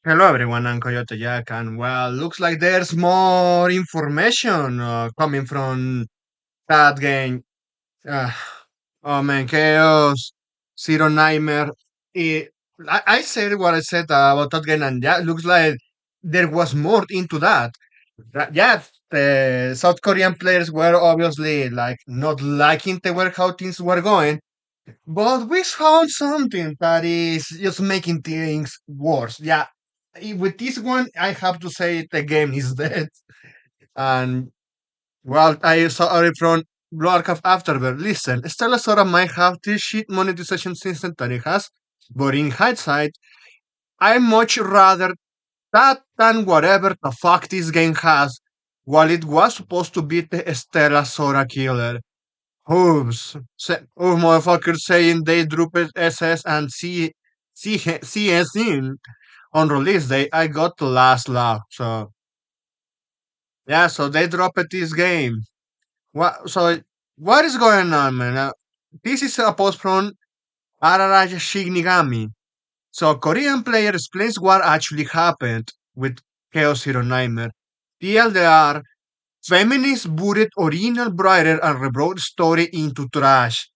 Hello everyone, I'm Coyote Jack, and well, looks like there's more information coming from that game. Uh, oh man, Chaos, Zero Nightmare. It, I said what I said about that game, and yeah, it looks like there was more into that. Yeah, the South Korean players were obviously like not liking the way how things were going, but we found something that is just making things worse. Yeah, with this one, I have to say the game is dead. And well, I saw it from Broadcast Afterbirth. Listen, Stella Sora might have this shit monetization system that it has, but in hindsight, I much rather that than whatever the fuck this game has, while it was supposed to be the Stella Sora killer. Motherfuckers saying they dropped SS and CS in on release day. I got the last laugh. So yeah, so they dropped this game. What is going on, man? This is a post from Araraja Shinigami. So Korean player explains what actually happened with Chaos Hero Nightmare. TLDR, feminists booted original brighter and rewrote story into trash.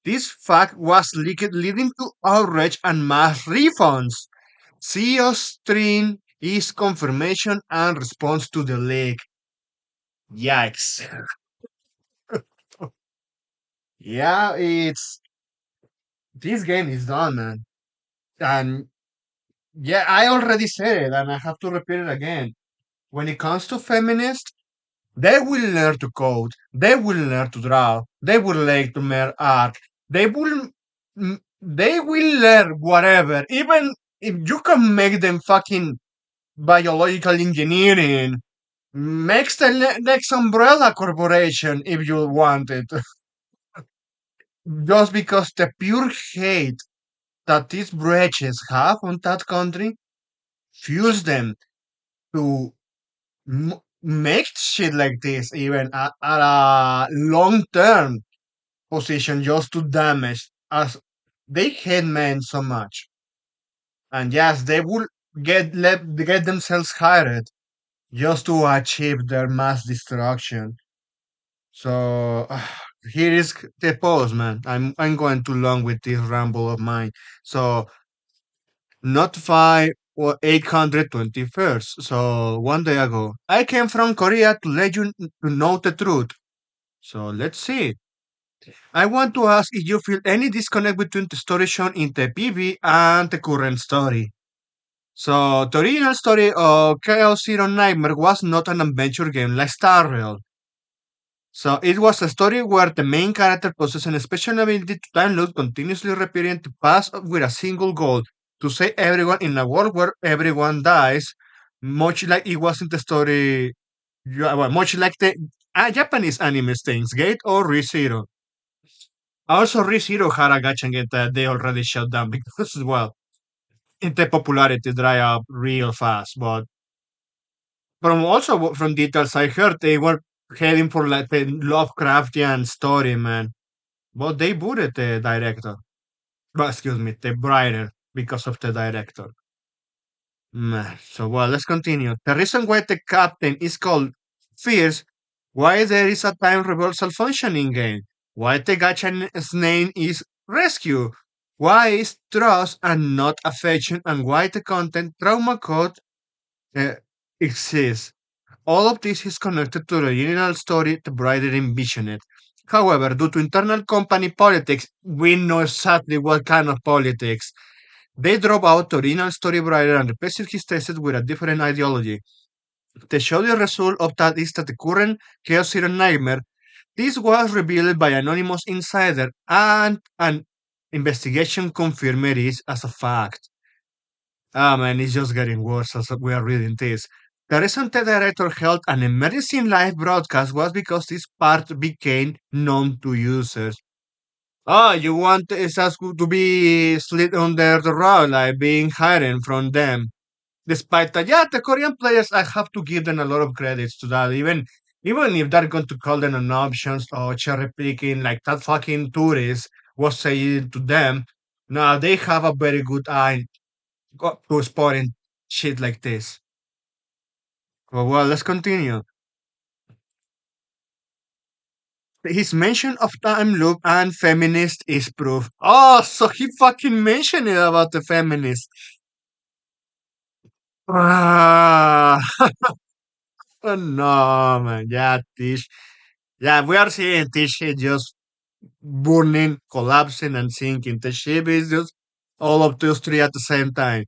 This fact was leaked, leading to outrage and mass refunds. CEO stream is confirmation and response to the leak. Yikes. Yeah, it's this game is done, man. And yeah, I already said it, and I have to repeat it again. When it comes to feminists, they will learn to code, they will learn to draw, they will learn to make art, they will learn whatever. Even if you can make them fucking biological engineering, makes the next umbrella corporation if you want it. Just because the pure hate that these wretches have on that country fuels them to make shit like this even at a long term position just to damage as they hate men so much. And yes, they will get themselves hired just to achieve their mass destruction. So here is the pause, man. I'm going too long with this ramble of mine. So notify or 821st. So one day ago, I came from Korea to let you to know the truth. So let's see. I want to ask if you feel any disconnect between the story shown in the PV and the current story. So the original story of Chaos Zero Nightmare was not an adventure game like Star Rail. So it was a story where the main character possesses an special ability to time loop, continuously repeating the past with a single goal to save everyone in a world where everyone dies, much like it was in the story, much like the Japanese anime things, Gate or ReZero. Also, ReZero had a gacha game that they already shut down because, well, the popularity dry up real fast. But from details I heard, they were heading for like the Lovecraftian story, man. But they booted the director. Excuse me, the writer because of the director. Man. So well, let's continue. The reason why the captain is called Fierce, why there is a time reversal function in game, why the gacha's name is Rescue, why is trust and not affection, and why the content trauma code uh, exists. All of this is connected to the original story the writer envisioned. However, due to internal company politics, we know exactly what kind of politics. They drove out the original story writer and replaced his thesis with a different ideology. The showing result of that is that the current Chaos Zero Nightmare, this was revealed by anonymous insider and an investigation confirmed it is as a fact. Ah man, it's just getting worse as we are reading this. The reason the director held an emergency live broadcast was because this part became known to users. Oh, you want Sasuke to be slid under the rug, like being hidden from them. Despite that, yeah, the Korean players, I have to give them a lot of credits to that. Even if they're going to call them an options or cherry picking, like that fucking tourist was saying to them, no, they have a very good eye to spotting shit like this. Well, let's continue. His mention of time loop and feminist is proof. Oh, so he fucking mentioned it about the feminist. Ah, no, man. Yeah, this. Yeah, we are seeing this shit just burning, collapsing, and sinking. The ship is just all of those three at the same time.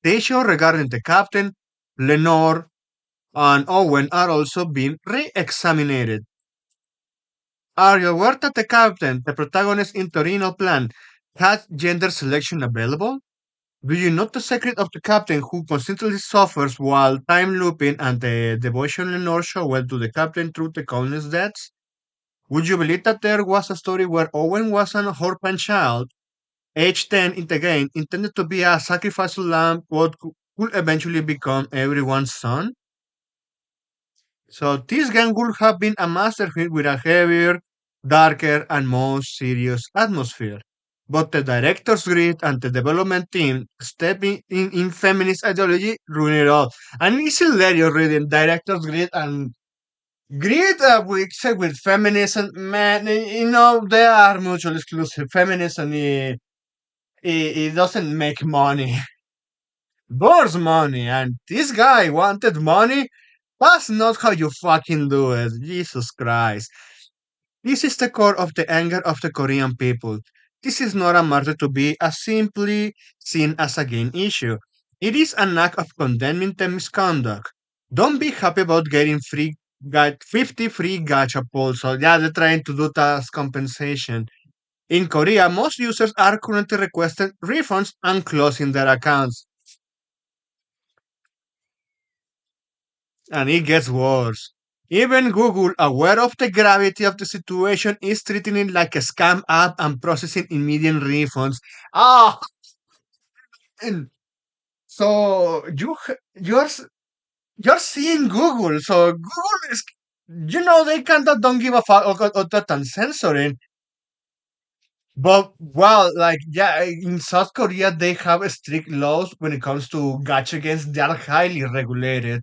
The issue regarding the captain, Lenore, and Owen are also being re-examined. Are you aware that the captain, the protagonist's internal plan, had gender selection available? Do you know the secret of the captain who constantly suffers while time looping and the devotion Lenore showed to the captain through the countless deaths? Would you believe that there was a story where Owen was an orphan child, aged 10 in the game, intended to be a sacrificial lamb what could eventually become everyone's son? So this game would have been a masterpiece with a heavier, darker, and more serious atmosphere. But the director's greed and the development team stepping in feminist ideology ruin it all. And it's hilarious reading director's greed and greed with feminism. Man, they are mutually exclusive. Feminism, it doesn't make money. Borrows money, and this guy wanted money. That's not how you fucking do it. Jesus Christ. This is the core of the anger of the Korean people. This is not a matter to be as simply seen as a game issue. It is an act of condemning the misconduct. Don't be happy about getting 50 free gacha pulls. So yeah, they're trying to do task compensation. In Korea, most users are currently requesting refunds and closing their accounts. And it gets worse. Even Google, aware of the gravity of the situation, is treating it like a scam app and processing immediate refunds. Ah, and so you're seeing Google. So Google is, they kind of don't give a fuck or that and censoring. But well, like yeah, in South Korea they have strict laws when it comes to gacha games. They are highly regulated.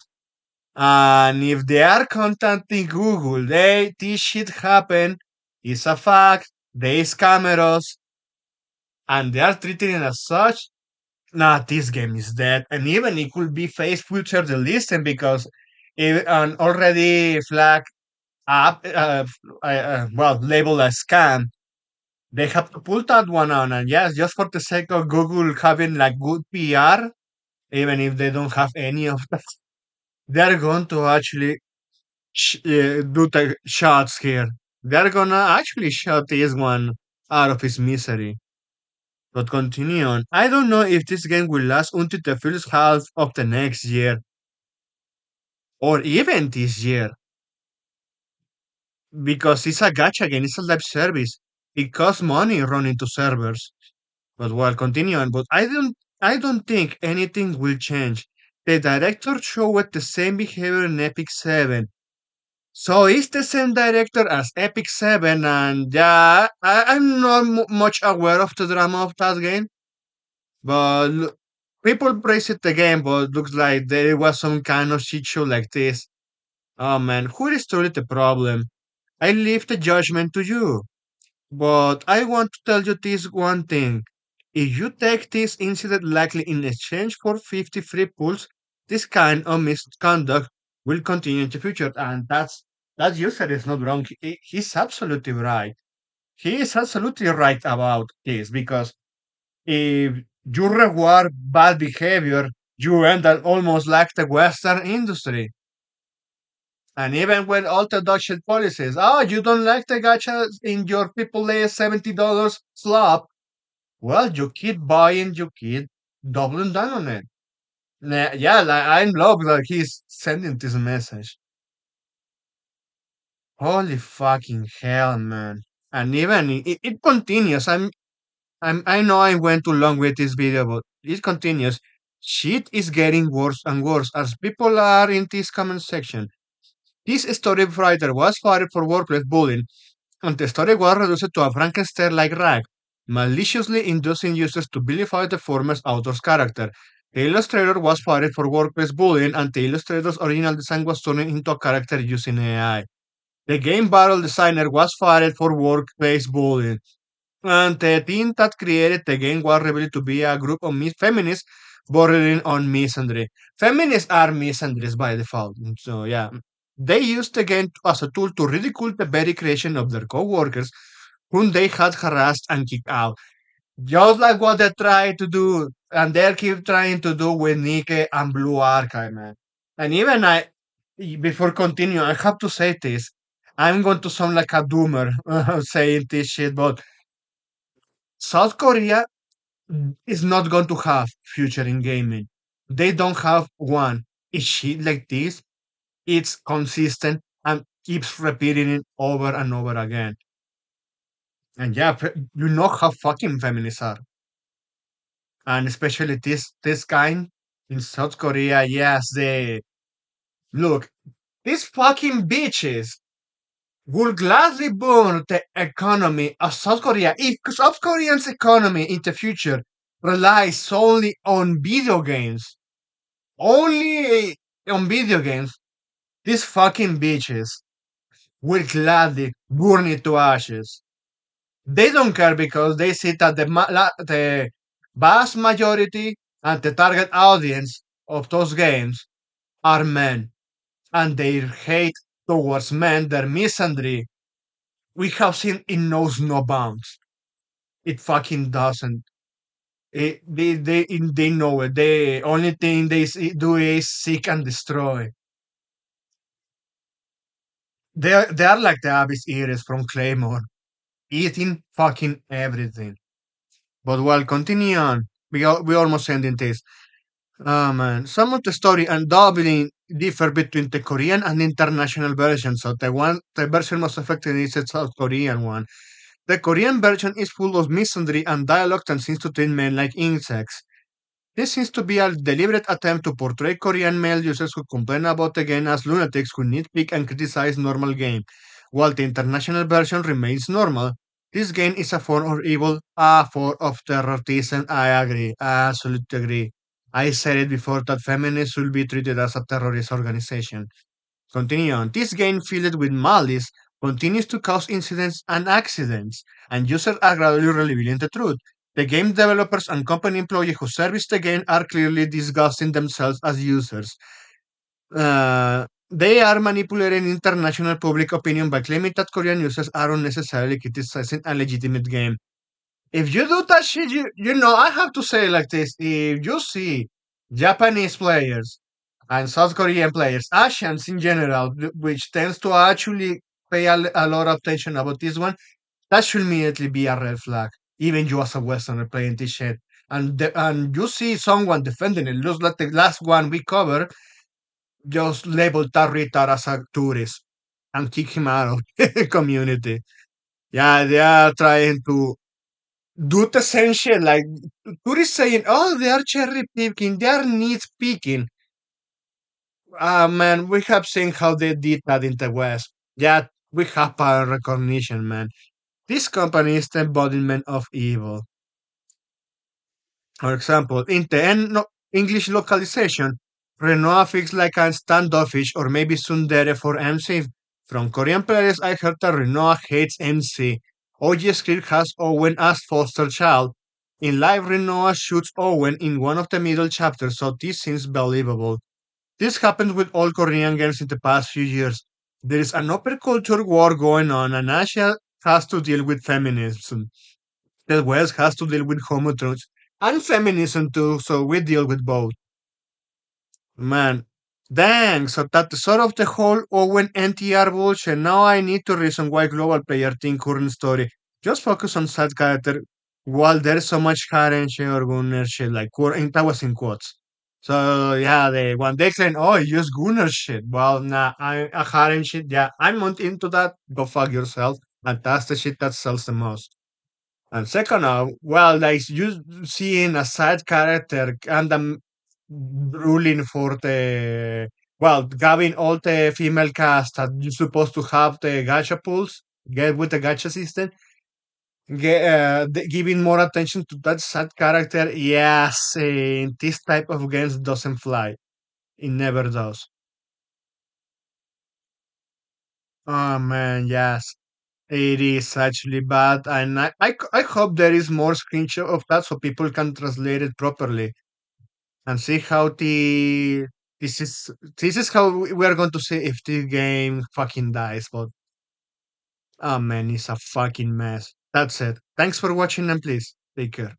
And if they are contacting Google, this shit happen, it's a fact, they scam us, and they are treating it as such. Nah, this game is dead. And even it could be face future the listen because if an already flag app, labeled as scam, they have to pull that one on. And yes, just for the sake of Google having like good PR, even if they don't have any of that, they're going to actually do the shots here. They're gonna actually shot this one out of his misery. But continue on. I don't know if this game will last until the first half of the next year, or even this year, because it's a gacha game, it's a live service. It costs money running to servers. But while continuing, but I don't think anything will change. The director showed the same behavior in Epic 7. So it's the same director as Epic 7, and yeah, I'm not much aware of the drama of that game, but people praise it the game, but looks like there was some kind of shit show like this. Oh man, who is truly the problem? I leave the judgment to you, but I want to tell you this one thing. If you take this incident likely in exchange for 50 free pulls, this kind of misconduct will continue in the future. And that user is not wrong. He's absolutely right. He is absolutely right about this because if you reward bad behavior, you end up almost like the Western industry. And even with orthodox policies, oh, you don't like the gacha in your AAA $70 slot. Well, you keep buying, you keep doubling down on it. Yeah, like I love that he's sending this message. Holy fucking hell, man! And even it continues. I know I went too long with this video, but it continues. Shit is getting worse and worse as people are in this comment section. This story writer was fired for workplace bullying, and the story was reduced to a Frankenstein-like rag, maliciously inducing users to vilify the former author's character. The illustrator was fired for workplace bullying, and the illustrator's original design was turned into a character using AI. The game battle designer was fired for workplace bullying, and the team that created the game was revealed to be a group of feminists bordering on misandry. Feminists are misandries by default, so yeah. They used the game as a tool to ridicule the very creation of their co-workers, whom they had harassed and kicked out. Just like what they try to do, and they keep trying to do with Nike and Blue Archive, man. And even before continue, I have to say this. I'm going to sound like a doomer saying this shit, but South Korea is not going to have future in gaming. They don't have one. It's shit like this. It's consistent and keeps repeating it over and over again. And yeah, you know how fucking feminists are, and especially this kind in South Korea. Yes, they look. These fucking bitches would gladly burn the economy of South Korea if South Korean's economy in the future relies solely on video games. Only on video games. These fucking bitches will gladly burn it to ashes. They don't care because they see that the vast majority and the target audience of those games are men, and their hate towards men, their misandry, we have seen it knows no bounds. It fucking doesn't. They know it. The only thing do is seek and destroy. They are like the Abyss Eaters from Claymore, eating fucking everything. But while continue on, we almost ending this. Oh man, some of the story and dubbing differ between the Korean and international versions. So the version most affected is the South Korean one. The Korean version is full of misandry and dialogue that seems to treat men like insects. This seems to be a deliberate attempt to portray Korean male users who complain about the game as lunatics who nitpick and criticize normal game. While the international version remains normal, this game is a form of evil, a form of terrorism. I agree, I absolutely agree. I said it before that feminists should be treated as a terrorist organization. Continue on. This game filled with malice continues to cause incidents and accidents, and users are gradually revealing the truth. The game developers and company employees who service the game are clearly disgusting themselves as users. They are manipulating international public opinion by claiming that Korean users are unnecessarily criticizing a legitimate game. If you do that shit, you know, I have to say like this. If you see Japanese players and South Korean players, Asians in general, which tends to actually pay a lot of attention about this one, that should immediately be a red flag. Even you as a Westerner playing this shit. And you see someone defending it, just like the last one we covered, just label that retard as a tourist and kick him out of the community. Yeah, they are trying to do the same shit. Like tourists saying, "Oh, they are cherry picking, they are nitpicking." Ah, man, we have seen how they did that in the West. Yeah, we have pattern recognition, man. This company is the embodiment of evil. For example, in the English localization, Renoir feels like a standoffish or maybe tsundere for MC. From Korean players, I heard that Renoir hates MC. OG script has Owen as foster child. In live, Renoir shoots Owen in one of the middle chapters, so this seems believable. This happened with all Korean games in the past few years. There is an upper culture war going on, and Asia has to deal with feminism. The West has to deal with homotruths and feminism too, so we deal with both. Man, dang, so that's sort of the whole Owen NTR bullshit. Now I need to reason why global player think current story. Just focus on side character while there's so much Karen shit or Gunner shit, like and that was in quotes. So yeah, they when they claim, oh, use Gunner shit. Well, nah, I a Karen shit. Yeah, I'm not into that. Go fuck yourself. And that's the shit that sells the most. And second of, well, like you seeing a side character and ruling for the well, having all the female cast that you're supposed to have the gacha pools, get with the gacha system. giving more attention to that sad character. Yes, in this type of games doesn't fly. It never does. Oh man, yes. It is actually bad, and I hope there is more screenshot of that so people can translate it properly and see how this is this is how we are going to see if this game fucking dies. But oh man, it's a fucking mess. That's it. Thanks for watching, and please take care.